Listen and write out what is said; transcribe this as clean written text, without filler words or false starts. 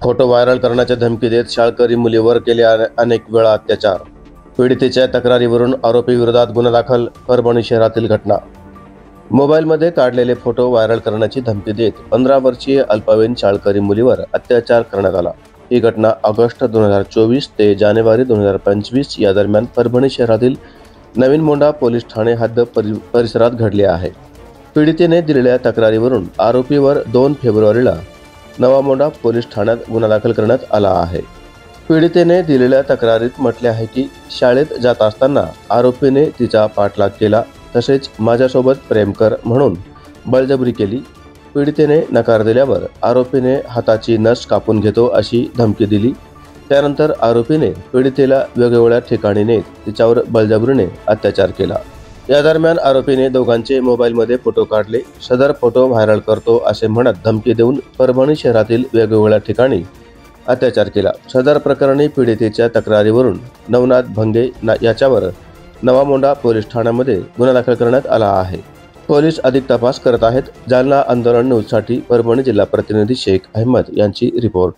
Photo viral करण्याची धमकी देत शाळकरी मुलीवर केले अनेक वेळा अत्याचार। पीडितेच्या तक्रारीवरून आरोपी विरोधात गुन्हा दाखल। परभणी शहरातील घटना। मोबाईलमध्ये काढलेले फोटो व्हायरल करण्याची धमकी देत 15 वर्षीय अल्पवयीन शाळकरी मुलीवर अत्याचार करण्यात आला। ही घटना ऑगस्ट 2024 ते जानेवारी 2025 या दरम्यान परभणी शहरातील नवीन मोंढा पोलीस ठाणे हद्द परिसरात घडली आहे। पीडितेने दिलेल्या तक्रारीवरून आरोपीवर 2 फेब्रुवारीला नवा मोंढा पोलीस ठाण्यात गुन्हा दाखल करण्यात आला आहे। पीडितेने दिलेल्या तक्रारीत म्हटले आहे की शाळेत जात असताना आरोपीने तिचा पाठलाग केला, तसेच माझ्यासोबत प्रेम कर म्हणून बळजबरी केली। पीडितेने नकार दिल्यावर आरोपीने हाताची नस कापून घेतो अशी धमकी दिली। त्यानंतर आरोपीने पीडितेला वेगवेगळ्या ठिकाणी नेत तिच्यावर बळजबरीने अत्याचार केला। या दरम्यान आरोपीने दोघांचे मोबाईलमध्ये फोटो काढले। सदर फोटो व्हायरल करतो असे म्हणत धमकी देऊन परभणी शहरातील वेगवेगळ्या ठिकाणी अत्याचार केला। सदर प्रकरणी पीडितेच्या तक्रारीवरून नवनाथ भंगे याच्यावर नवा मोंढा पोलीस ठाण्यामध्ये गुन्हा दाखल करण्यात आला आहे। पोलीस अधिक तपास करत आहेत। जालना आंदोलन न्यूजसाठी परभणी जिल्हा प्रतिनिधी शेख अहमद यांची रिपोर्ट।